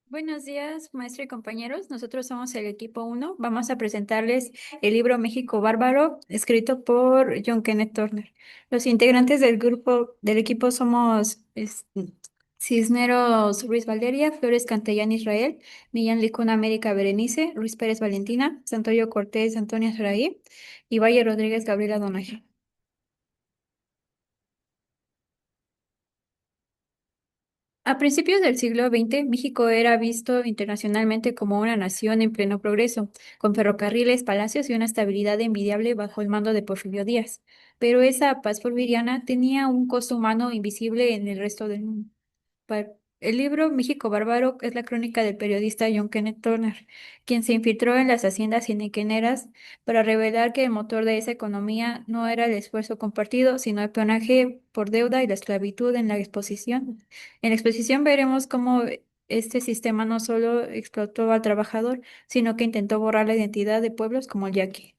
Buenos días, maestro y compañeros. Nosotros somos el equipo uno. Vamos a presentarles el libro México Bárbaro, escrito por John Kenneth Turner. Los integrantes del grupo, del equipo somos Cisneros Ruiz Valeria, Flores Cantellán Israel, Millán Licuna América Berenice, Ruiz Pérez Valentina, Santoyo Cortés Antonia Saraí y Valle Rodríguez Gabriela Donaje. A principios del siglo XX, México era visto internacionalmente como una nación en pleno progreso, con ferrocarriles, palacios y una estabilidad envidiable bajo el mando de Porfirio Díaz. Pero esa paz porfiriana tenía un costo humano invisible en el resto del mundo. El libro México Bárbaro es la crónica del periodista John Kenneth Turner, quien se infiltró en las haciendas henequeneras para revelar que el motor de esa economía no era el esfuerzo compartido, sino el peonaje por deuda y la esclavitud en la exposición. En la exposición veremos cómo este sistema no solo explotó al trabajador, sino que intentó borrar la identidad de pueblos como el yaqui.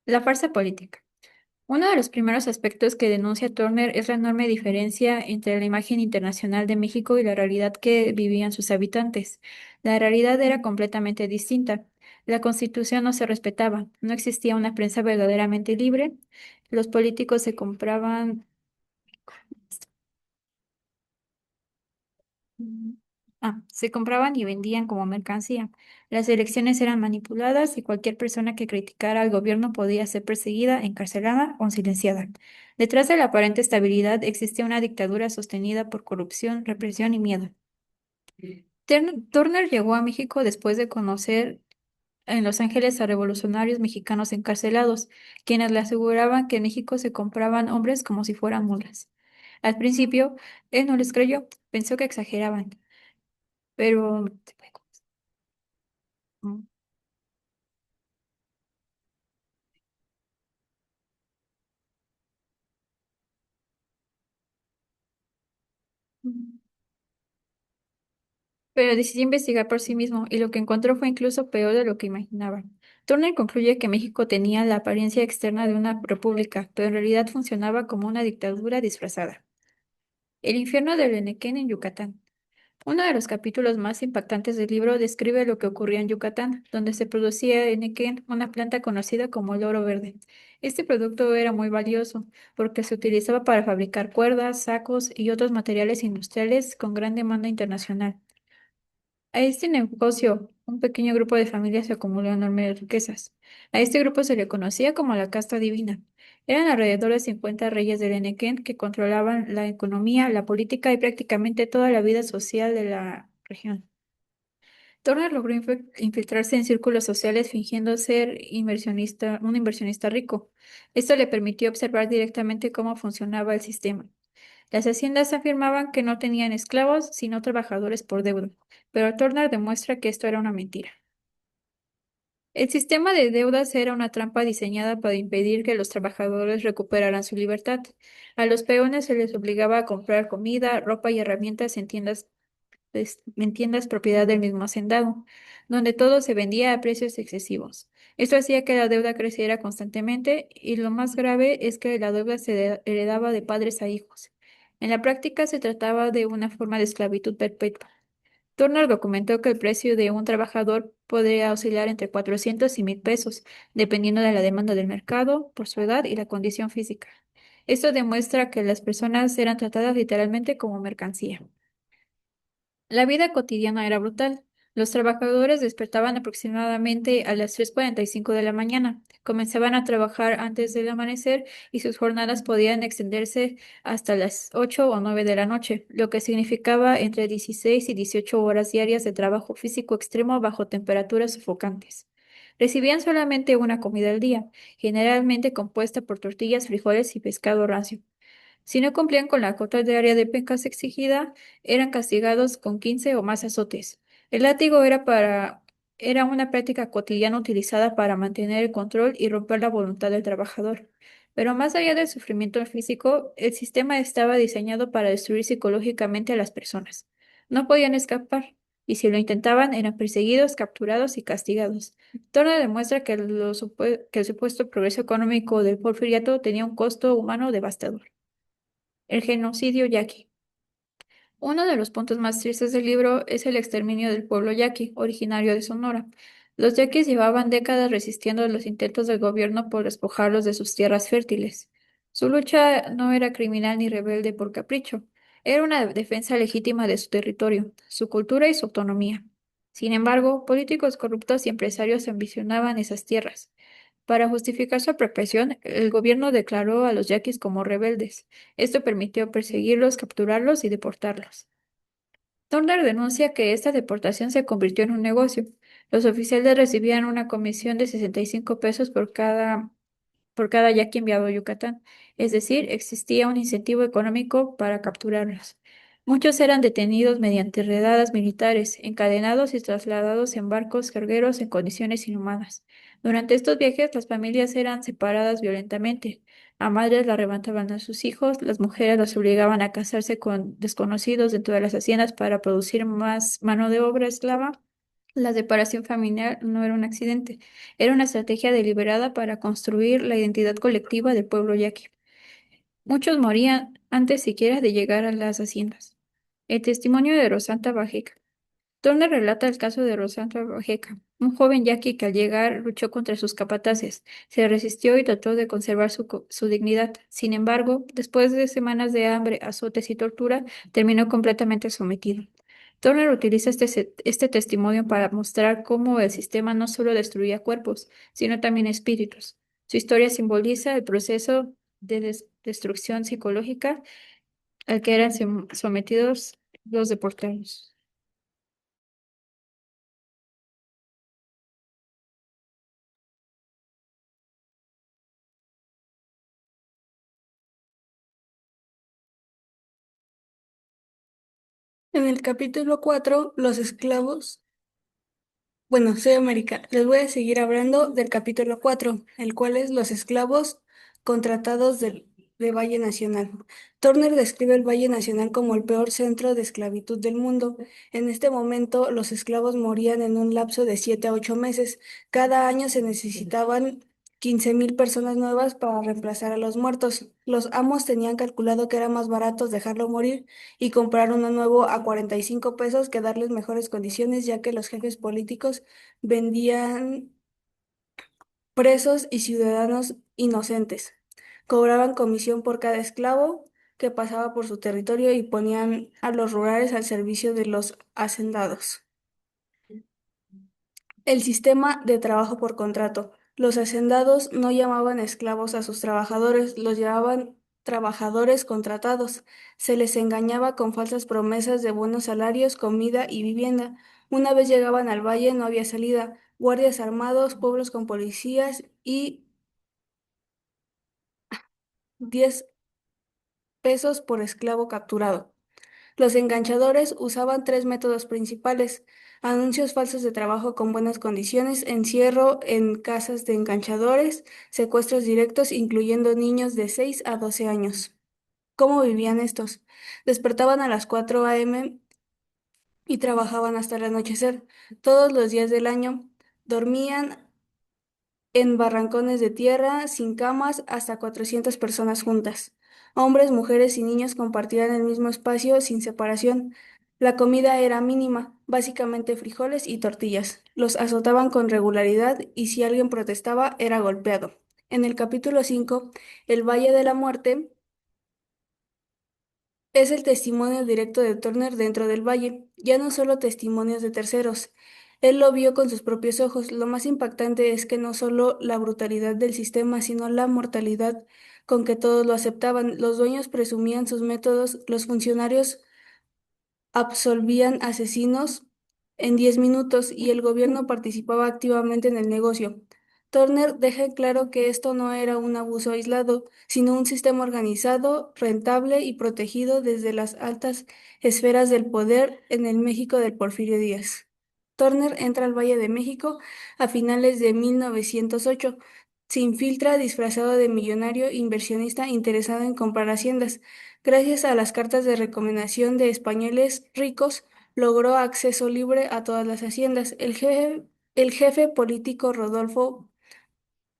La farsa política. Uno de los primeros aspectos que denuncia Turner es la enorme diferencia entre la imagen internacional de México y la realidad que vivían sus habitantes. La realidad era completamente distinta. La Constitución no se respetaba, no existía una prensa verdaderamente libre, los políticos se compraban. Mm. Se compraban y vendían como mercancía. Las elecciones eran manipuladas y cualquier persona que criticara al gobierno podía ser perseguida, encarcelada o silenciada. Detrás de la aparente estabilidad existía una dictadura sostenida por corrupción, represión y miedo. Turner llegó a México después de conocer en Los Ángeles a revolucionarios mexicanos encarcelados, quienes le aseguraban que en México se compraban hombres como si fueran mulas. Al principio, él no les creyó, pensó que exageraban. Pero, mm, pero decidió investigar por sí mismo y lo que encontró fue incluso peor de lo que imaginaba. Turner concluye que México tenía la apariencia externa de una república, pero en realidad funcionaba como una dictadura disfrazada. El infierno del Enequén en Yucatán. Uno de los capítulos más impactantes del libro describe lo que ocurría en Yucatán, donde se producía enequén, una planta conocida como el oro verde. Este producto era muy valioso porque se utilizaba para fabricar cuerdas, sacos y otros materiales industriales con gran demanda internacional. A este negocio, un pequeño grupo de familias se acumuló enormes riquezas. A este grupo se le conocía como la casta divina. Eran alrededor de 50 reyes del Enequén que controlaban la economía, la política y prácticamente toda la vida social de la región. Turner logró infiltrarse en círculos sociales fingiendo ser un inversionista rico. Esto le permitió observar directamente cómo funcionaba el sistema. Las haciendas afirmaban que no tenían esclavos, sino trabajadores por deuda, pero Turner demuestra que esto era una mentira. El sistema de deudas era una trampa diseñada para impedir que los trabajadores recuperaran su libertad. A los peones se les obligaba a comprar comida, ropa y herramientas en tiendas propiedad del mismo hacendado, donde todo se vendía a precios excesivos. Esto hacía que la deuda creciera constantemente y lo más grave es que la deuda se heredaba de padres a hijos. En la práctica se trataba de una forma de esclavitud perpetua. Turner documentó que el precio de un trabajador podría oscilar entre 400 y 1,000 pesos, dependiendo de la demanda del mercado, por su edad y la condición física. Esto demuestra que las personas eran tratadas literalmente como mercancía. La vida cotidiana era brutal. Los trabajadores despertaban aproximadamente a las 3:45 de la mañana, comenzaban a trabajar antes del amanecer y sus jornadas podían extenderse hasta las 8 o 9 de la noche, lo que significaba entre 16 y 18 horas diarias de trabajo físico extremo bajo temperaturas sofocantes. Recibían solamente una comida al día, generalmente compuesta por tortillas, frijoles y pescado rancio. Si no cumplían con la cuota diaria de pencas exigida, eran castigados con 15 o más azotes. El látigo era una práctica cotidiana utilizada para mantener el control y romper la voluntad del trabajador. Pero más allá del sufrimiento físico, el sistema estaba diseñado para destruir psicológicamente a las personas. No podían escapar, y si lo intentaban, eran perseguidos, capturados y castigados. Turner demuestra que, que el supuesto progreso económico del porfiriato tenía un costo humano devastador. El genocidio yaqui. Uno de los puntos más tristes del libro es el exterminio del pueblo yaqui, originario de Sonora. Los yaquis llevaban décadas resistiendo los intentos del gobierno por despojarlos de sus tierras fértiles. Su lucha no era criminal ni rebelde por capricho, era una defensa legítima de su territorio, su cultura y su autonomía. Sin embargo, políticos corruptos y empresarios ambicionaban esas tierras. Para justificar su apropiación, el gobierno declaró a los yaquis como rebeldes. Esto permitió perseguirlos, capturarlos y deportarlos. Turner denuncia que esta deportación se convirtió en un negocio. Los oficiales recibían una comisión de 65 pesos por cada yaqui enviado a Yucatán, es decir, existía un incentivo económico para capturarlos. Muchos eran detenidos mediante redadas militares, encadenados y trasladados en barcos cargueros en condiciones inhumanas. Durante estos viajes, las familias eran separadas violentamente. A madres le arrebataban a sus hijos, las mujeres las obligaban a casarse con desconocidos dentro de las haciendas para producir más mano de obra esclava. La separación familiar no era un accidente, era una estrategia deliberada para construir la identidad colectiva del pueblo yaqui. Muchos morían antes siquiera de llegar a las haciendas. El testimonio de Rosanta Bajeca. Turner relata el caso de Rosanta Bajeca, un joven yaqui que al llegar luchó contra sus capataces, se resistió y trató de conservar su dignidad. Sin embargo, después de semanas de hambre, azotes y tortura, terminó completamente sometido. Turner utiliza este testimonio para mostrar cómo el sistema no solo destruía cuerpos, sino también espíritus. Su historia simboliza el proceso de destrucción psicológica al que eran sometidos los deportados. En el capítulo 4, los esclavos. Bueno, soy América. Les voy a seguir hablando del capítulo 4, el cual es los esclavos contratados de Valle Nacional. Turner describe el Valle Nacional como el peor centro de esclavitud del mundo. En este momento, los esclavos morían en un lapso de 7 a 8 meses. Cada año se necesitaban 15,000 personas nuevas para reemplazar a los muertos. Los amos tenían calculado que era más barato dejarlo morir y comprar uno nuevo a 45 pesos que darles mejores condiciones, ya que los jefes políticos vendían presos y ciudadanos inocentes. Cobraban comisión por cada esclavo que pasaba por su territorio y ponían a los rurales al servicio de los hacendados. El sistema de trabajo por contrato. Los hacendados no llamaban esclavos a sus trabajadores, los llamaban trabajadores contratados. Se les engañaba con falsas promesas de buenos salarios, comida y vivienda. Una vez llegaban al valle no había salida. Guardias armados, pueblos con policías y 10 pesos por esclavo capturado. Los enganchadores usaban tres métodos principales: anuncios falsos de trabajo con buenas condiciones, encierro en casas de enganchadores, secuestros directos incluyendo niños de 6 a 12 años. ¿Cómo vivían estos? Despertaban a las 4 a.m. y trabajaban hasta el anochecer. Todos los días del año dormían en barrancones de tierra, sin camas, hasta 400 personas juntas. Hombres, mujeres y niños compartían el mismo espacio sin separación. La comida era mínima, básicamente frijoles y tortillas. Los azotaban con regularidad y si alguien protestaba era golpeado. En el capítulo 5, El Valle de la Muerte, es el testimonio directo de Turner dentro del valle, ya no solo testimonios de terceros. Él lo vio con sus propios ojos. Lo más impactante es que no solo la brutalidad del sistema, sino la mortalidad con que todos lo aceptaban. Los dueños presumían sus métodos, los funcionarios absolvían asesinos en 10 minutos y el gobierno participaba activamente en el negocio. Turner deja en claro que esto no era un abuso aislado, sino un sistema organizado, rentable y protegido desde las altas esferas del poder en el México del Porfirio Díaz. Turner entra al Valle de México a finales de 1908. Se infiltra disfrazado de millonario inversionista interesado en comprar haciendas. Gracias a las cartas de recomendación de españoles ricos, logró acceso libre a todas las haciendas. El jefe político Rodolfo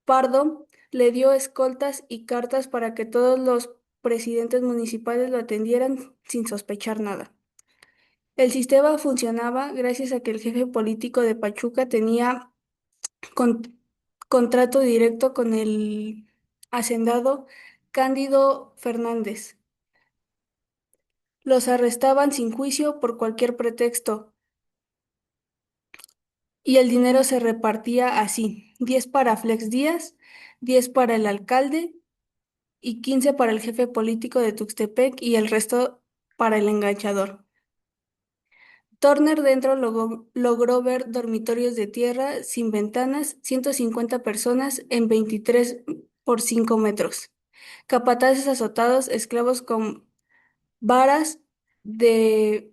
Pardo le dio escoltas y cartas para que todos los presidentes municipales lo atendieran sin sospechar nada. El sistema funcionaba gracias a que el jefe político de Pachuca tenía con- contrato directo con el hacendado Cándido Fernández. Los arrestaban sin juicio por cualquier pretexto y el dinero se repartía así: 10 para Flex Díaz, 10 para el alcalde y 15 para el jefe político de Tuxtepec y el resto para el enganchador. Turner dentro logró ver dormitorios de tierra sin ventanas, 150 personas en 23 por 5 metros, capataces azotados, esclavos con varas de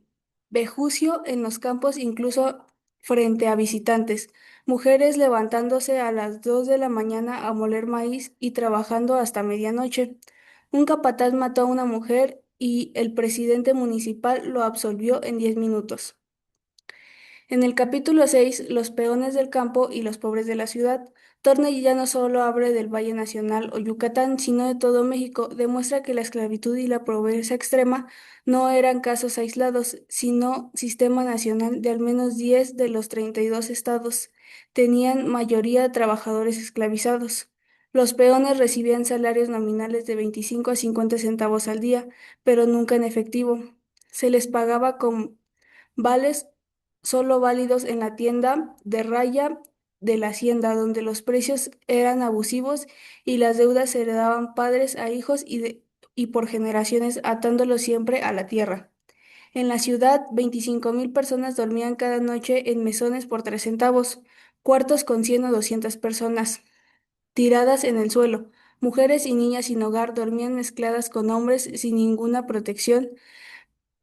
bejucio en los campos, incluso frente a visitantes, mujeres levantándose a las 2 de la mañana a moler maíz y trabajando hasta medianoche. Un capataz mató a una mujer y el presidente municipal lo absolvió en 10 minutos. En el capítulo 6, Los peones del campo y los pobres de la ciudad, Torney ya no solo habla del Valle Nacional o Yucatán, sino de todo México. Demuestra que la esclavitud y la pobreza extrema no eran casos aislados, sino sistema nacional de al menos 10 de los 32 estados. Tenían mayoría de trabajadores esclavizados. Los peones recibían salarios nominales de 25 a 50 centavos al día, pero nunca en efectivo. Se les pagaba con vales solo válidos en la tienda de raya de la hacienda, donde los precios eran abusivos y las deudas se heredaban padres a hijos y por generaciones, atándolos siempre a la tierra. En la ciudad, 25,000 personas dormían cada noche en mesones por 3 centavos, cuartos con 100 o 200 personas, tiradas en el suelo. Mujeres y niñas sin hogar dormían mezcladas con hombres sin ninguna protección.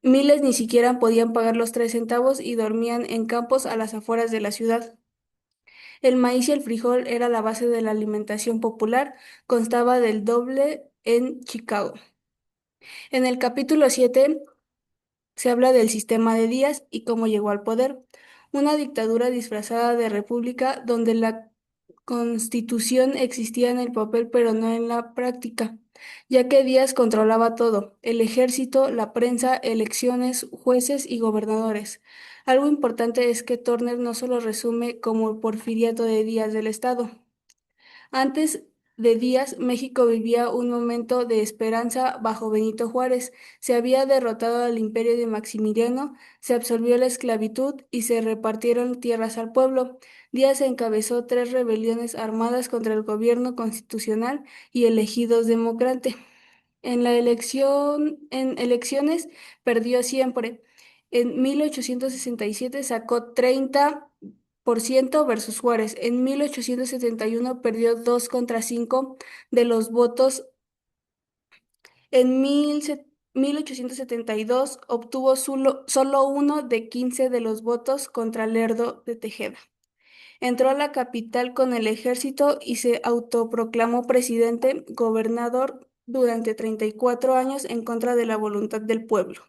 Miles ni siquiera podían pagar los 3 centavos y dormían en campos a las afueras de la ciudad. El maíz y el frijol era la base de la alimentación popular, constaba del doble en Chicago. En el capítulo 7 se habla del sistema de Díaz y cómo llegó al poder, una dictadura disfrazada de república donde la constitución existía en el papel pero no en la práctica, ya que Díaz controlaba todo: el ejército, la prensa, elecciones, jueces y gobernadores. Algo importante es que Turner no solo resume como el porfiriato de Díaz del Estado. Antes de Díaz, México vivía un momento de esperanza bajo Benito Juárez. Se había derrotado al imperio de Maximiliano, se absolvió la esclavitud y se repartieron tierras al pueblo. Díaz encabezó 3 rebeliones armadas contra el gobierno constitucional y elegidos demócratas. En elecciones perdió siempre. En 1867 sacó 30% versus Juárez. En 1871 perdió 2 contra 5 de los votos. En 1872 obtuvo solo 1 de 15 de los votos contra Lerdo de Tejeda. Entró a la capital con el ejército y se autoproclamó presidente gobernador durante 34 años en contra de la voluntad del pueblo.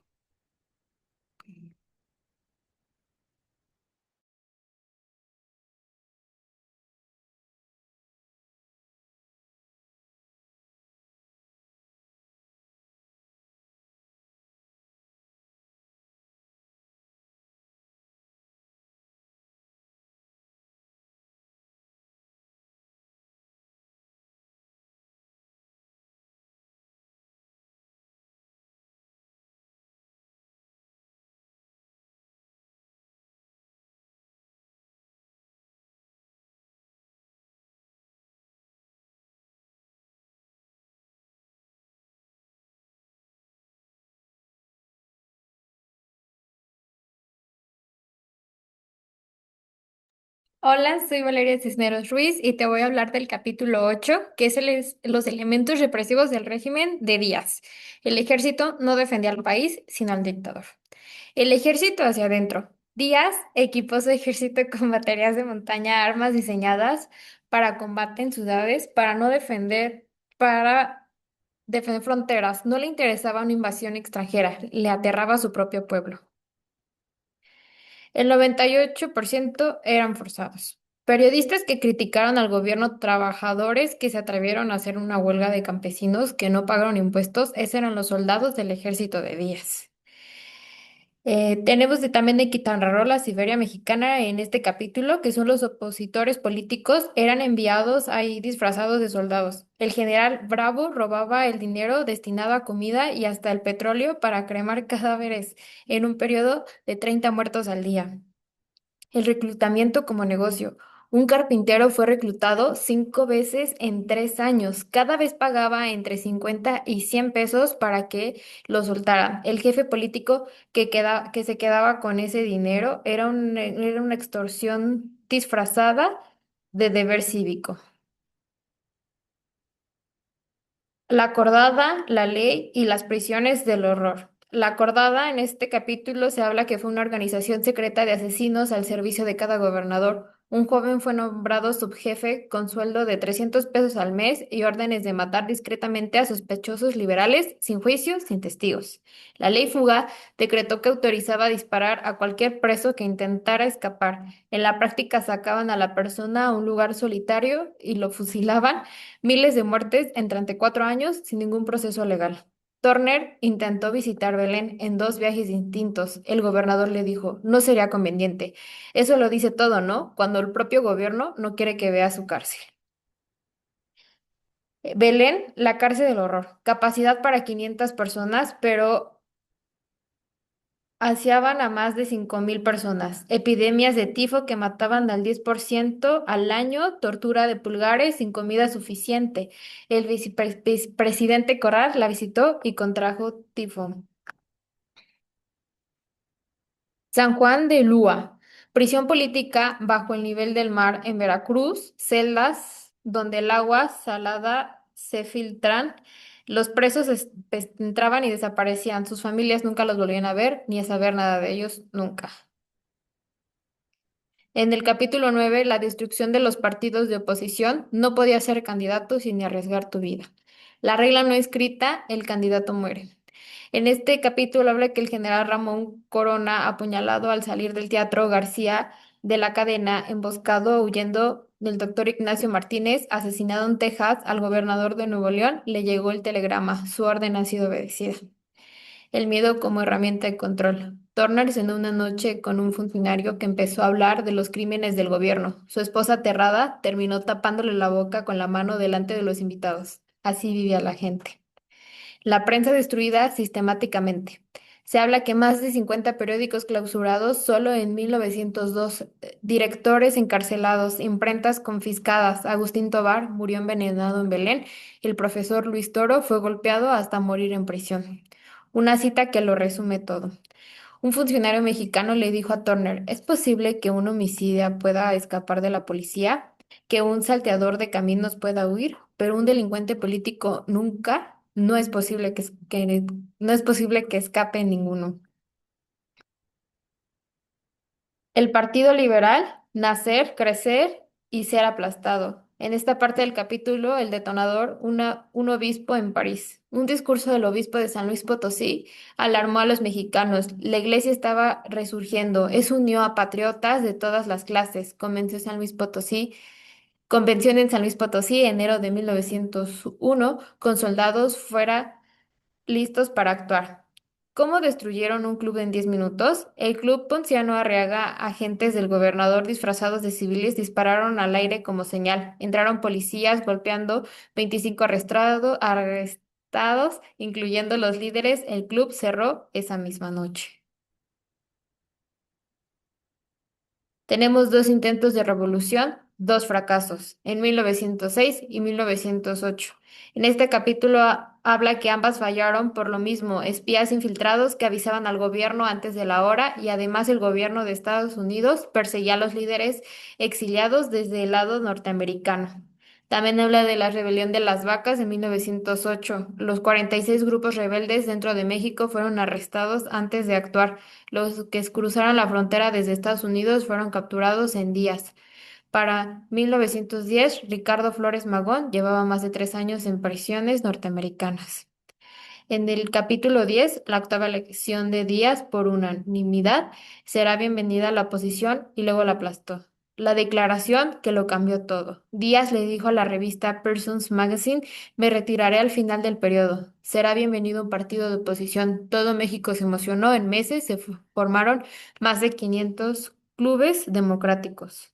Hola, soy Valeria Cisneros Ruiz y te voy a hablar del capítulo 8, que es los elementos represivos del régimen de Díaz. El ejército no defendía al país, sino al dictador. El ejército hacia adentro. Díaz equipó su ejército con baterías de montaña, armas diseñadas para combate en ciudades, para defender fronteras. No le interesaba una invasión extranjera, le aterraba a su propio pueblo. El 98% eran forzados. Periodistas que criticaron al gobierno, trabajadores que se atrevieron a hacer una huelga de campesinos que no pagaron impuestos, esos eran los soldados del ejército de Díaz. Tenemos también de Quintana Roo, la Siberia mexicana, en este capítulo, que son los opositores políticos, eran enviados ahí disfrazados de soldados. El general Bravo robaba el dinero destinado a comida y hasta el petróleo para cremar cadáveres en un periodo de 30 muertos al día. El reclutamiento como negocio. Un carpintero fue reclutado 5 veces en 3 años. Cada vez pagaba entre 50 y 100 pesos para que lo soltaran. El jefe político que se quedaba con ese dinero era una extorsión disfrazada de deber cívico. La acordada, la ley y las prisiones del horror. La acordada, en este capítulo se habla que fue una organización secreta de asesinos al servicio de cada gobernador. Un joven fue nombrado subjefe con sueldo de 300 pesos al mes y órdenes de matar discretamente a sospechosos liberales, sin juicio, sin testigos. La ley Fuga decretó que autorizaba disparar a cualquier preso que intentara escapar. En la práctica sacaban a la persona a un lugar solitario y lo fusilaban. Miles de muertes en 34 años sin ningún proceso legal. Turner intentó visitar Belén en 2 viajes distintos. El gobernador le dijo, no sería conveniente. Eso lo dice todo, ¿no? Cuando el propio gobierno no quiere que vea su cárcel. Belén, la cárcel del horror. Capacidad para 500 personas, pero haciaban a más de 5.000 personas. Epidemias de tifo que mataban al 10% al año, tortura de pulgares sin comida suficiente. El vicepresidente Corral la visitó y contrajo tifo. San Juan de Lúa, prisión política bajo el nivel del mar en Veracruz, celdas donde el agua salada se filtran. Los presos entraban y desaparecían. Sus familias nunca los volvían a ver ni a saber nada de ellos, nunca. En el capítulo 9, la destrucción de los partidos de oposición, no podía ser candidato sin arriesgar tu vida. La regla no escrita, el candidato muere. En este capítulo habla que el general Ramón Corona, apuñalado al salir del Teatro García de la Cadena, emboscado huyendo del doctor Ignacio Martínez, asesinado en Texas, al gobernador de Nuevo León, le llegó el telegrama. Su orden ha sido obedecida. El miedo como herramienta de control. Turner cenó una noche con un funcionario que empezó a hablar de los crímenes del gobierno. Su esposa, aterrada, terminó tapándole la boca con la mano delante de los invitados. Así vivía la gente. La prensa destruida sistemáticamente. Se habla que más de 50 periódicos clausurados solo en 1902, directores encarcelados, imprentas confiscadas. Agustín Tobar murió envenenado en Belén. El profesor Luis Toro fue golpeado hasta morir en prisión. Una cita que lo resume todo. Un funcionario mexicano le dijo a Turner, ¿es posible que un homicida pueda escapar de la policía? ¿Que un salteador de caminos pueda huir? Pero un delincuente político nunca, no es posible no es posible que escape ninguno. El Partido Liberal, nacer, crecer y ser aplastado. En esta parte del capítulo, el detonador, un obispo en París. Un discurso del obispo de San Luis Potosí alarmó a los mexicanos. La iglesia estaba resurgiendo. Eso unió a patriotas de todas las clases. Convención en San Luis Potosí, enero de 1901, con soldados fuera listos para actuar. ¿Cómo destruyeron un club en 10 minutos? El club Ponciano Arriaga, agentes del gobernador disfrazados de civiles, dispararon al aire como señal. Entraron policías golpeando 25 arrestados, incluyendo los líderes. El club cerró esa misma noche. Tenemos 2 intentos de revolución, 2 fracasos, en 1906 y 1908. En este capítulo habla que ambas fallaron por lo mismo, espías infiltrados que avisaban al gobierno antes de la hora y además el gobierno de Estados Unidos perseguía a los líderes exiliados desde el lado norteamericano. También habla de la rebelión de las vacas de 1908. Los 46 grupos rebeldes dentro de México fueron arrestados antes de actuar. Los que cruzaron la frontera desde Estados Unidos fueron capturados en días. Para 1910, Ricardo Flores Magón llevaba más de 3 años en prisiones norteamericanas. En el capítulo 10, la octava elección de Díaz por unanimidad, será bienvenida a la oposición y luego la aplastó. la declaración que lo cambió todo. Díaz le dijo a la revista Persons Magazine: me retiraré al final del periodo. Será bienvenido un partido de oposición. Todo México se emocionó. En meses formaron más de 500 clubes democráticos.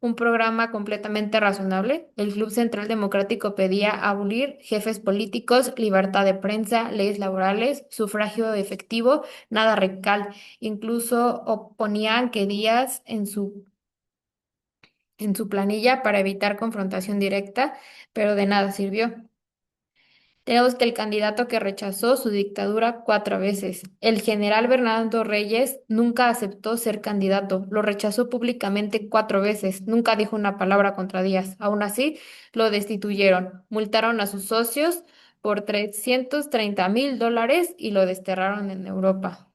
Un programa completamente razonable. El Club Central Democrático pedía abolir jefes políticos, libertad de prensa, leyes laborales, sufragio efectivo, nada radical. Incluso oponían que Díaz en su planilla para evitar confrontación directa, pero de nada sirvió. Tenemos que el candidato que rechazó su dictadura 4 veces. El general Bernardo Reyes nunca aceptó ser candidato, lo rechazó públicamente 4 veces, nunca dijo una palabra contra Díaz. Aún así, lo destituyeron, multaron a sus socios por $330,000 y lo desterraron en Europa.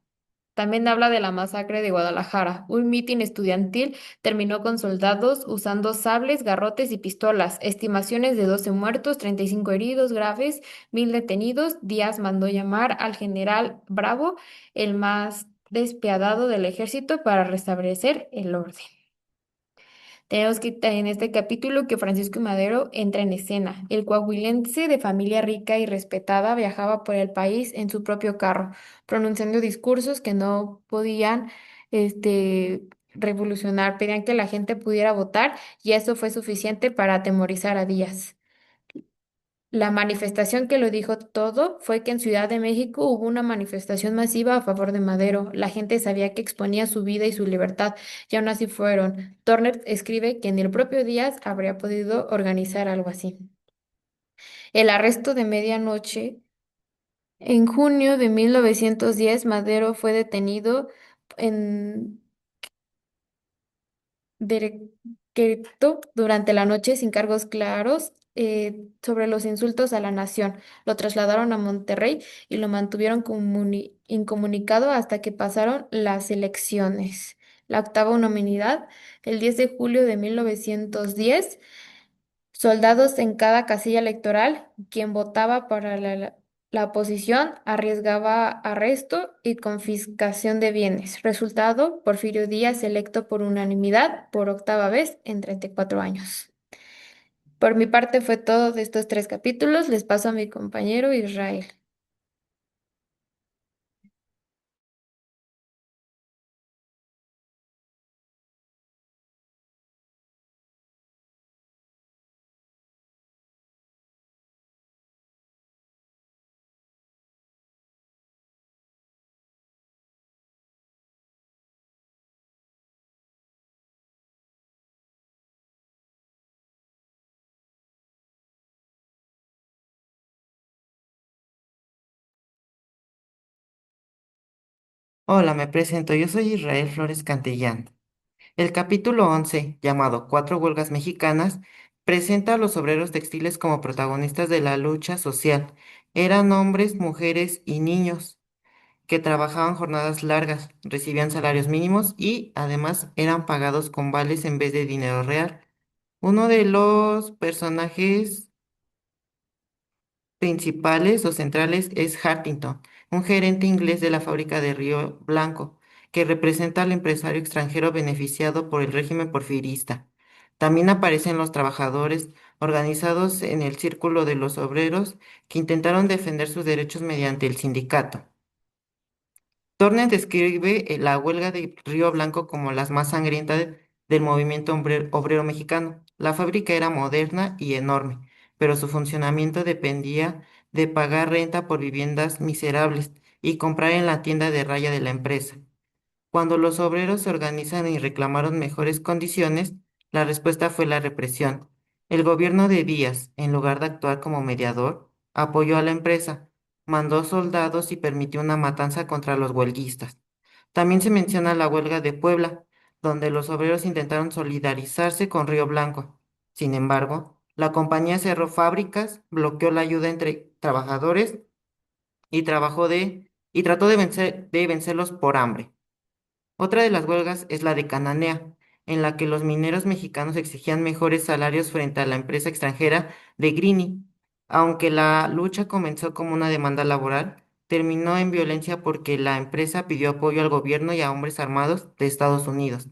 También habla de la masacre de Guadalajara. Un mitin estudiantil terminó con soldados usando sables, garrotes y pistolas. Estimaciones de 12 muertos, 35 heridos graves, 1,000 detenidos. Díaz mandó llamar al general Bravo, el más despiadado del ejército, para restablecer el orden. Tenemos que en este capítulo que Francisco y Madero entra en escena. El coahuilense de familia rica y respetada viajaba por el país en su propio carro, pronunciando discursos que no podían, revolucionar, pedían que la gente pudiera votar y eso fue suficiente para atemorizar a Díaz. La manifestación que lo dijo todo fue que en Ciudad de México hubo una manifestación masiva a favor de Madero. La gente sabía que exponía su vida y su libertad, y aún así fueron. Turner escribe que en el propio Díaz habría podido organizar algo así. El arresto de medianoche. En junio de 1910, Madero fue detenido en directo durante la noche sin cargos claros sobre los insultos a la nación. Lo trasladaron a Monterrey y lo mantuvieron incomunicado hasta que pasaron las elecciones. La octava unanimidad, el 10 de julio de 1910, soldados en cada casilla electoral. Quien votaba para la oposición arriesgaba arresto y confiscación de bienes. Resultado: Porfirio Díaz electo por unanimidad por octava vez en 34 años. Por mi parte fue todo de estos 3 capítulos. Les paso a mi compañero Israel. Hola, me presento. Yo soy Israel Flores Cantillán. El capítulo 11, llamado Cuatro huelgas mexicanas, presenta a los obreros textiles como protagonistas de la lucha social. Eran hombres, mujeres y niños que trabajaban jornadas largas, recibían salarios mínimos y además eran pagados con vales en vez de dinero real. Uno de los personajes principales o centrales es Hartington, un gerente inglés de la fábrica de Río Blanco, que representa al empresario extranjero beneficiado por el régimen porfirista. También aparecen los trabajadores organizados en el Círculo de los Obreros que intentaron defender sus derechos mediante el sindicato. Turner describe la huelga de Río Blanco como las más sangrientas del movimiento obrero mexicano. La fábrica era moderna y enorme, pero su funcionamiento dependía de pagar renta por viviendas miserables y comprar en la tienda de raya de la empresa. Cuando los obreros se organizan y reclamaron mejores condiciones, la respuesta fue la represión. El gobierno de Díaz, en lugar de actuar como mediador, apoyó a la empresa, mandó soldados y permitió una matanza contra los huelguistas. También se menciona la huelga de Puebla, donde los obreros intentaron solidarizarse con Río Blanco. Sin embargo, la compañía cerró fábricas, bloqueó la ayuda entre trabajadores y trató de vencerlos por hambre. Otra de las huelgas es la de Cananea, en la que los mineros mexicanos exigían mejores salarios frente a la empresa extranjera de Grini. Aunque la lucha comenzó como una demanda laboral, terminó en violencia porque la empresa pidió apoyo al gobierno y a hombres armados de Estados Unidos.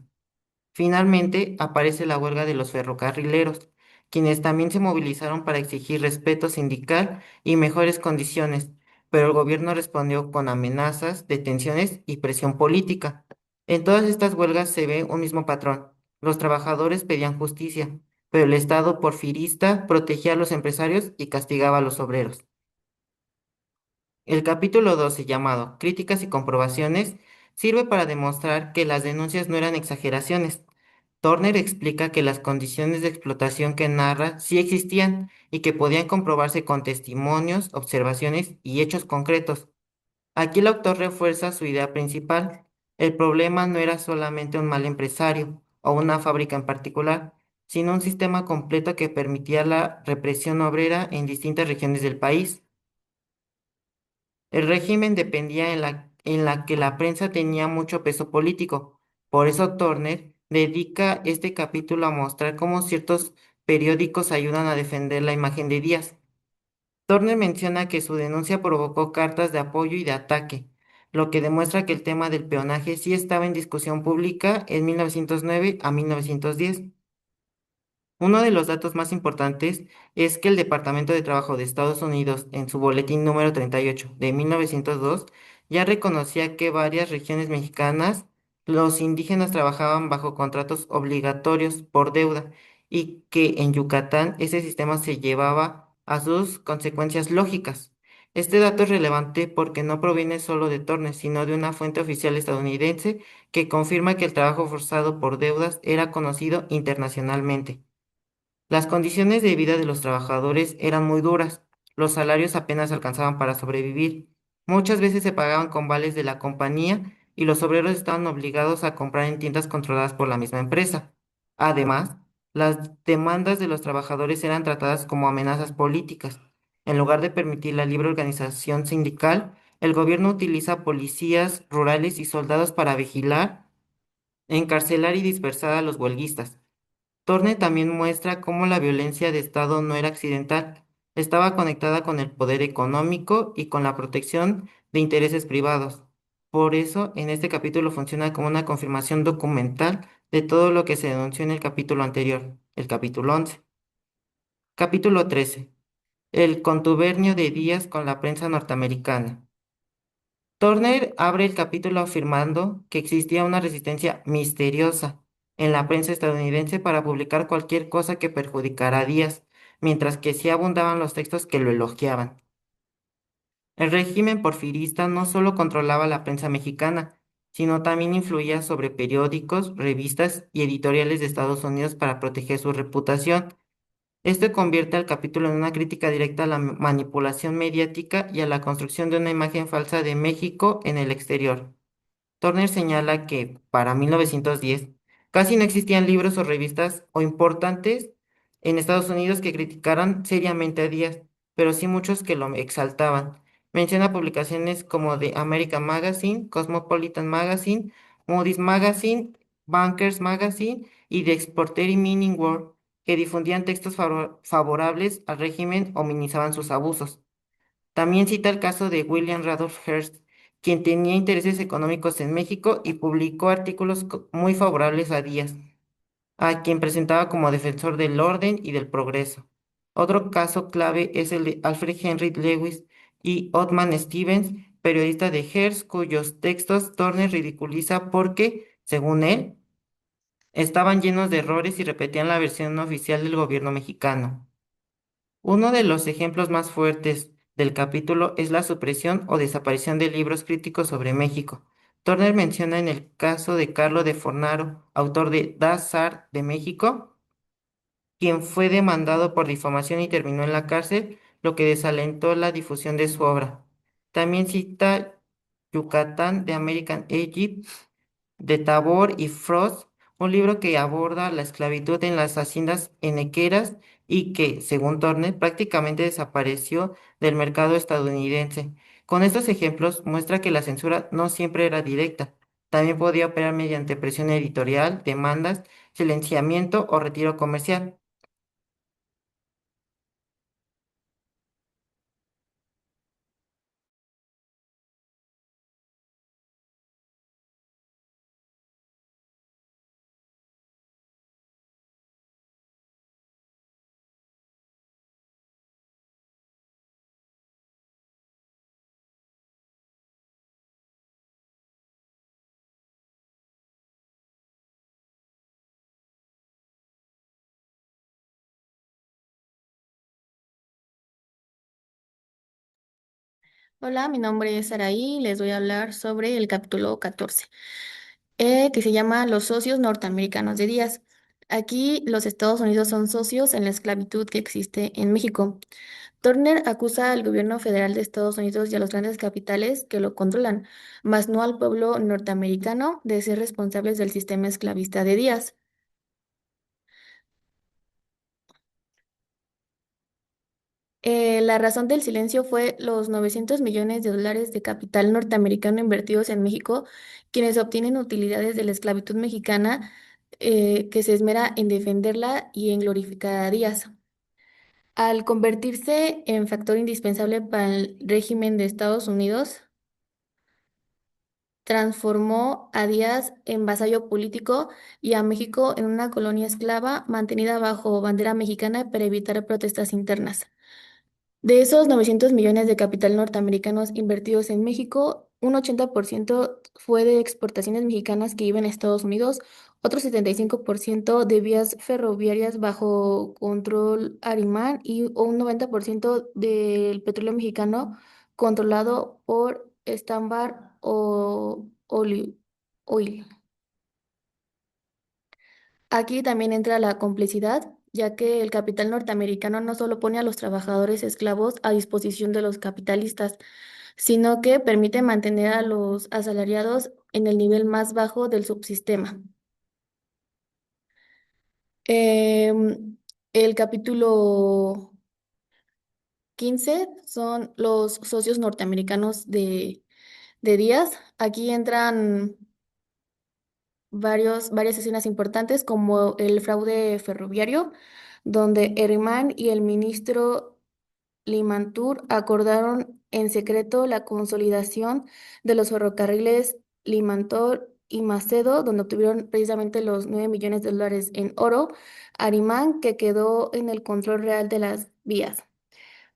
Finalmente, aparece la huelga de los ferrocarrileros, quienes también se movilizaron para exigir respeto sindical y mejores condiciones, pero el gobierno respondió con amenazas, detenciones y presión política. En todas estas huelgas se ve un mismo patrón. Los trabajadores pedían justicia, pero el Estado porfirista protegía a los empresarios y castigaba a los obreros. El capítulo 12, llamado Críticas y comprobaciones, sirve para demostrar que las denuncias no eran exageraciones. Turner explica que las condiciones de explotación que narra sí existían y que podían comprobarse con testimonios, observaciones y hechos concretos. Aquí el autor refuerza su idea principal. El problema no era solamente un mal empresario o una fábrica en particular, sino un sistema completo que permitía la represión obrera en distintas regiones del país. El régimen dependía en la que la prensa tenía mucho peso político. Por eso Turner dedica este capítulo a mostrar cómo ciertos periódicos ayudan a defender la imagen de Díaz. Turner menciona que su denuncia provocó cartas de apoyo y de ataque, lo que demuestra que el tema del peonaje sí estaba en discusión pública en 1909 a 1910. Uno de los datos más importantes es que el Departamento de Trabajo de Estados Unidos, en su boletín número 38 de 1902, ya reconocía que varias regiones mexicanas, los indígenas trabajaban bajo contratos obligatorios por deuda y que en Yucatán ese sistema se llevaba a sus consecuencias lógicas. Este dato es relevante porque no proviene solo de Tornes, sino de una fuente oficial estadounidense que confirma que el trabajo forzado por deudas era conocido internacionalmente. Las condiciones de vida de los trabajadores eran muy duras, los salarios apenas alcanzaban para sobrevivir, muchas veces se pagaban con vales de la compañía y los obreros estaban obligados a comprar en tiendas controladas por la misma empresa. Además, las demandas de los trabajadores eran tratadas como amenazas políticas. En lugar de permitir la libre organización sindical, el gobierno utiliza policías rurales y soldados para vigilar, encarcelar y dispersar a los huelguistas. Torne también muestra cómo la violencia de Estado no era accidental, estaba conectada con el poder económico y con la protección de intereses privados. Por eso, en este capítulo funciona como una confirmación documental de todo lo que se denunció en el capítulo anterior, el capítulo 11. Capítulo 13. El contubernio de Díaz con la prensa norteamericana. Turner abre el capítulo afirmando que existía una resistencia misteriosa en la prensa estadounidense para publicar cualquier cosa que perjudicara a Díaz, mientras que sí abundaban los textos que lo elogiaban. El régimen porfirista no solo controlaba la prensa mexicana, sino también influía sobre periódicos, revistas y editoriales de Estados Unidos para proteger su reputación. Esto convierte al capítulo en una crítica directa a la manipulación mediática y a la construcción de una imagen falsa de México en el exterior. Turner señala que para 1910 casi no existían libros o revistas o importantes en Estados Unidos que criticaran seriamente a Díaz, pero sí muchos que lo exaltaban. Menciona publicaciones como The American Magazine, Cosmopolitan Magazine, Moody's Magazine, Bankers Magazine y The Exporter y Meaning World, que difundían textos favorables al régimen o minimizaban sus abusos. También cita el caso de William Randolph Hearst, quien tenía intereses económicos en México y publicó artículos muy favorables a Díaz, a quien presentaba como defensor del orden y del progreso. Otro caso clave es el de Alfred Henry Lewis y Othman Stevens, periodista de Hearst, cuyos textos Turner ridiculiza porque, según él, estaban llenos de errores y repetían la versión oficial del gobierno mexicano. Uno de los ejemplos más fuertes del capítulo es la supresión o desaparición de libros críticos sobre México. Turner menciona en el caso de Carlo de Fornaro, autor de Das Zar de México, quien fue demandado por difamación y terminó en la cárcel, lo que desalentó la difusión de su obra. También cita Yucatán de American Egypt de Tabor y Frost, un libro que aborda la esclavitud en las haciendas henequeras y que, según Turner, prácticamente desapareció del mercado estadounidense. Con estos ejemplos muestra que la censura no siempre era directa, también podía operar mediante presión editorial, demandas, silenciamiento o retiro comercial. Hola, mi nombre es Saraí y les voy a hablar sobre el capítulo 14, que se llama Los socios norteamericanos de Díaz. Aquí los Estados Unidos son socios en la esclavitud que existe en México. Turner acusa al gobierno federal de Estados Unidos y a los grandes capitales que lo controlan, mas no al pueblo norteamericano de ser responsables del sistema esclavista de Díaz. La razón del silencio fue los 900 millones de dólares de capital norteamericano invertidos en México, quienes obtienen utilidades de la esclavitud mexicana, que se esmera en defenderla y en glorificar a Díaz. Al convertirse en factor indispensable para el régimen de Estados Unidos, transformó a Díaz en vasallo político y a México en una colonia esclava mantenida bajo bandera mexicana para evitar protestas internas. De esos 900 millones de capital norteamericanos invertidos en México, un 80% fue de exportaciones mexicanas que iban a Estados Unidos, otro 75% de vías ferroviarias bajo control arimán y un 90% del petróleo mexicano controlado por Standard o Oil. Aquí también entra la complicidad, ya que el capital norteamericano no solo pone a los trabajadores esclavos a disposición de los capitalistas, sino que permite mantener a los asalariados en el nivel más bajo del subsistema. Em, el capítulo 15 son los socios norteamericanos de Díaz. Aquí entran varias escenas importantes como el fraude ferroviario, donde Herman y el ministro Limantur acordaron en secreto la consolidación de los ferrocarriles Limantor y Macedo, donde obtuvieron precisamente los 9 millones de dólares en oro, Arimán, que quedó en el control real de las vías.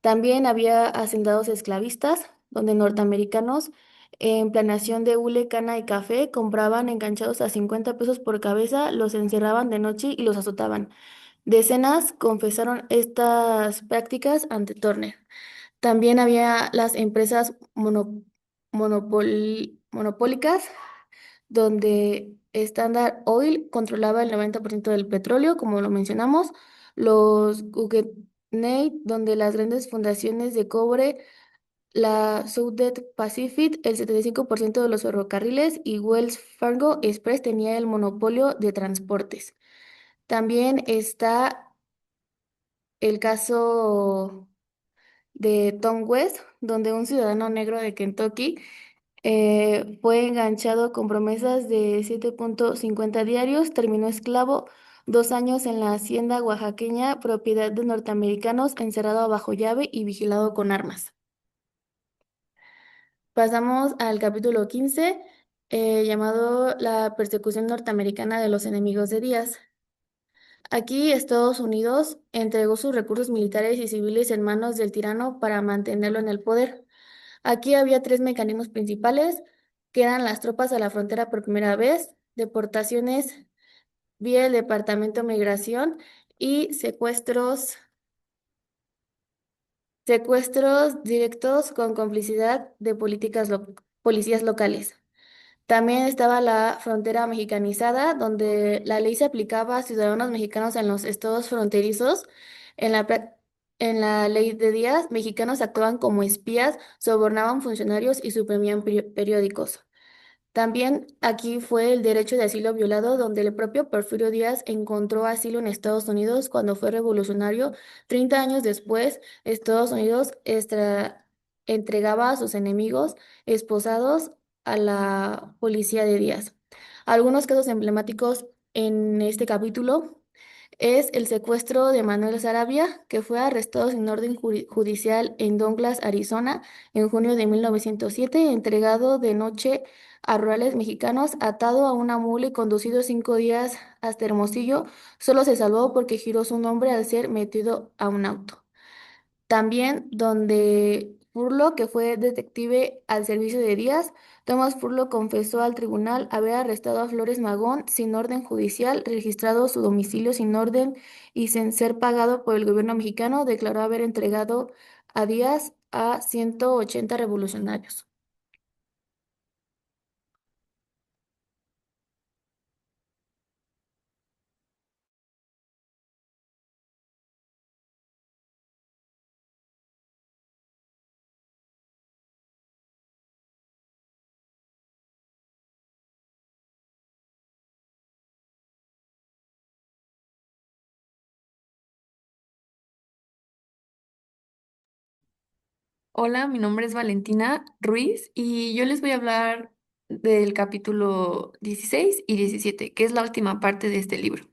También había hacendados esclavistas, donde norteamericanos en planación de hule, cana y café compraban enganchados a 50 pesos por cabeza, los encerraban de noche y los azotaban. Decenas confesaron estas prácticas ante Turner. También había las empresas monopólicas, donde Standard Oil controlaba el 90% del petróleo, como lo mencionamos, los Guggenheim, donde las grandes fundaciones de cobre, la Southern Pacific, el 75% de los ferrocarriles y Wells Fargo Express tenía el monopolio de transportes. También está el caso de Tom West, donde un ciudadano negro de Kentucky fue enganchado con promesas de 7.50 diarios, terminó esclavo 2 años en la hacienda oaxaqueña, propiedad de norteamericanos, encerrado bajo llave y vigilado con armas. Pasamos al capítulo 15, llamado La persecución norteamericana de los enemigos de Díaz. Aquí Estados Unidos entregó sus recursos militares y civiles en manos del tirano para mantenerlo en el poder. Aquí había tres mecanismos principales, que eran las tropas a la frontera por primera vez, deportaciones vía el Departamento de Migración y secuestros directos con complicidad de policías locales. También estaba la frontera mexicanizada, donde la ley se aplicaba a ciudadanos mexicanos en los estados fronterizos. En en la ley de Díaz, mexicanos actuaban como espías, sobornaban funcionarios y suprimían periódicos. También aquí fue el derecho de asilo violado, donde el propio Porfirio Díaz encontró asilo en Estados Unidos cuando fue revolucionario. 30 años después, Estados Unidos entregaba a sus enemigos esposados a la policía de Díaz. Algunos casos emblemáticos en este capítulo es el secuestro de Manuel Sarabia, que fue arrestado sin orden judicial en Douglas, Arizona, en junio de 1907, entregado de noche a rurales mexicanos, atado a una mula y conducido 5 días hasta Hermosillo. Solo se salvó porque giró su nombre al ser metido a un auto. También donde Furlo, que fue detective al servicio de Díaz, Tomás Furlo confesó al tribunal haber arrestado a Flores Magón sin orden judicial, registrado su domicilio sin orden y sin ser pagado por el gobierno mexicano, declaró haber entregado a Díaz a 180 revolucionarios. Hola, mi nombre es Valentina Ruiz y yo les voy a hablar del capítulo 16 y 17, que es la última parte de este libro.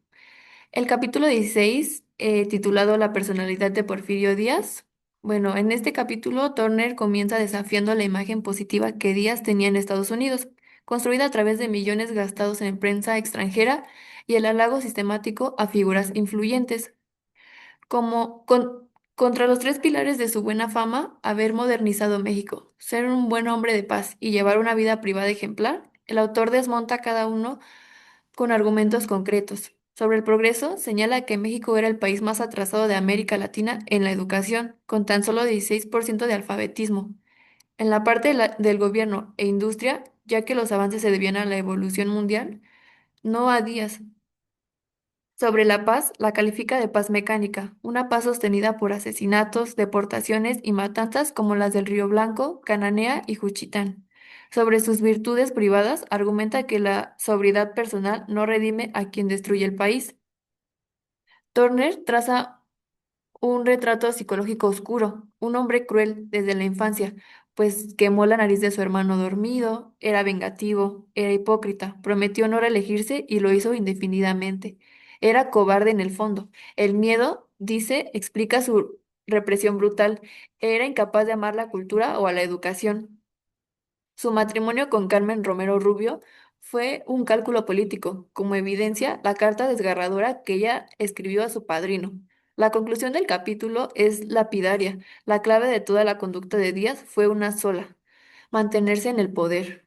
El capítulo 16, titulado La personalidad de Porfirio Díaz. Bueno, en este capítulo Turner comienza desafiando la imagen positiva que Díaz tenía en Estados Unidos, construida a través de millones gastados en prensa extranjera y el halago sistemático a figuras influyentes contra los tres pilares de su buena fama: haber modernizado México, ser un buen hombre de paz y llevar una vida privada ejemplar. El autor desmonta cada uno con argumentos concretos. Sobre el progreso, señala que México era el país más atrasado de América Latina en la educación, con tan solo 16% de alfabetismo. En la parte del gobierno e industria, ya que los avances se debían a la evolución mundial, no a Díaz. Sobre la paz, la califica de paz mecánica, una paz sostenida por asesinatos, deportaciones y matanzas como las del Río Blanco, Cananea y Juchitán. Sobre sus virtudes privadas, argumenta que la sobriedad personal no redime a quien destruye el país. Turner traza un retrato psicológico oscuro, un hombre cruel desde la infancia, pues quemó la nariz de su hermano dormido, era vengativo, era hipócrita, prometió no reelegirse y lo hizo indefinidamente. Era cobarde en el fondo. El miedo, dice, explica su represión brutal. Era incapaz de amar la cultura o a la educación. Su matrimonio con Carmen Romero Rubio fue un cálculo político, como evidencia la carta desgarradora que ella escribió a su padrino. La conclusión del capítulo es lapidaria. La clave de toda la conducta de Díaz fue una sola: mantenerse en el poder.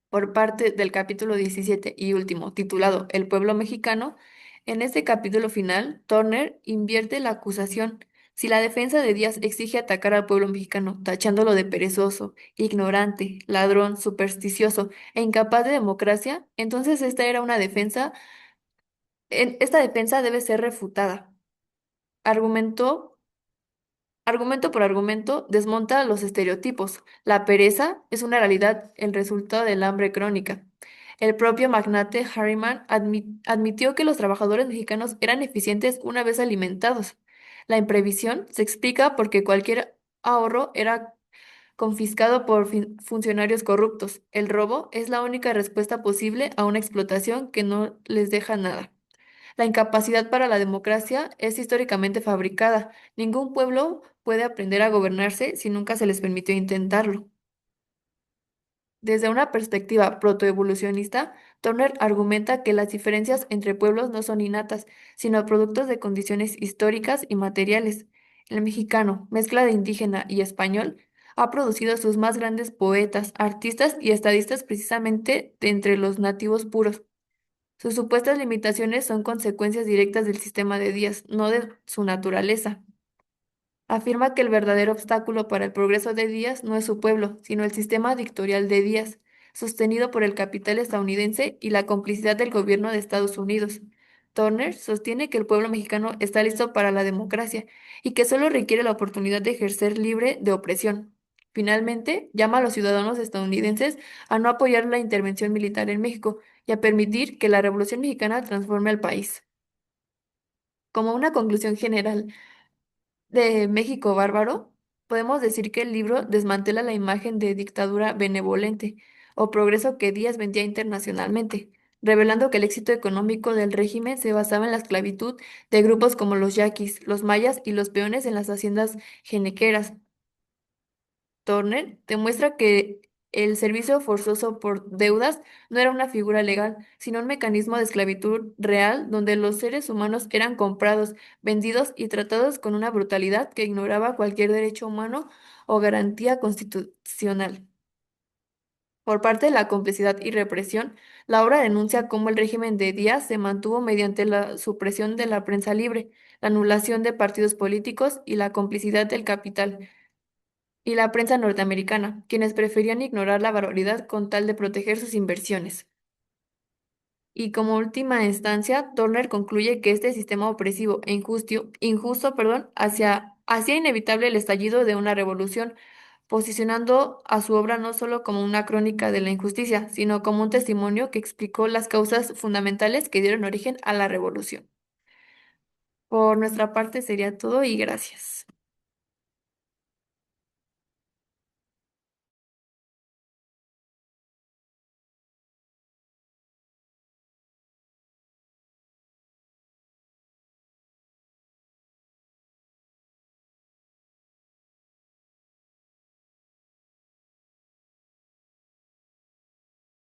Por parte del capítulo 17 y último, titulado El pueblo mexicano, en este capítulo final, Turner invierte la acusación. Si la defensa de Díaz exige atacar al pueblo mexicano, tachándolo de perezoso, ignorante, ladrón, supersticioso e incapaz de democracia, entonces esta defensa debe ser refutada. Argumentó Argumento por argumento, desmonta los estereotipos. La pereza es una realidad, el resultado del hambre crónica. El propio magnate Harriman admitió que los trabajadores mexicanos eran eficientes una vez alimentados. La imprevisión se explica porque cualquier ahorro era confiscado por funcionarios corruptos. El robo es la única respuesta posible a una explotación que no les deja nada. La incapacidad para la democracia es históricamente fabricada. Ningún pueblo puede aprender a gobernarse si nunca se les permitió intentarlo. Desde una perspectiva protoevolucionista, Turner argumenta que las diferencias entre pueblos no son innatas, sino productos de condiciones históricas y materiales. El mexicano, mezcla de indígena y español, ha producido a sus más grandes poetas, artistas y estadistas precisamente de entre los nativos puros. Sus supuestas limitaciones son consecuencias directas del sistema de Díaz, no de su naturaleza. Afirma que el verdadero obstáculo para el progreso de Díaz no es su pueblo, sino el sistema dictatorial de Díaz, sostenido por el capital estadounidense y la complicidad del gobierno de Estados Unidos. Turner sostiene que el pueblo mexicano está listo para la democracia y que solo requiere la oportunidad de ejercer libre de opresión. Finalmente, llama a los ciudadanos estadounidenses a no apoyar la intervención militar en México y a permitir que la Revolución Mexicana transforme al país. Como una conclusión general de México bárbaro, podemos decir que el libro desmantela la imagen de dictadura benevolente o progreso que Díaz vendía internacionalmente, revelando que el éxito económico del régimen se basaba en la esclavitud de grupos como los yaquis, los mayas y los peones en las haciendas henequeras. Turner demuestra que el servicio forzoso por deudas no era una figura legal, sino un mecanismo de esclavitud real donde los seres humanos eran comprados, vendidos y tratados con una brutalidad que ignoraba cualquier derecho humano o garantía constitucional. Por parte de la complicidad y represión, la obra denuncia cómo el régimen de Díaz se mantuvo mediante la supresión de la prensa libre, la anulación de partidos políticos y la complicidad del capital y la prensa norteamericana, quienes preferían ignorar la barbaridad con tal de proteger sus inversiones. Y como última instancia, Turner concluye que este sistema opresivo e injusto, hacía inevitable el estallido de una revolución, posicionando a su obra no solo como una crónica de la injusticia, sino como un testimonio que explicó las causas fundamentales que dieron origen a la revolución. Por nuestra parte sería todo y gracias.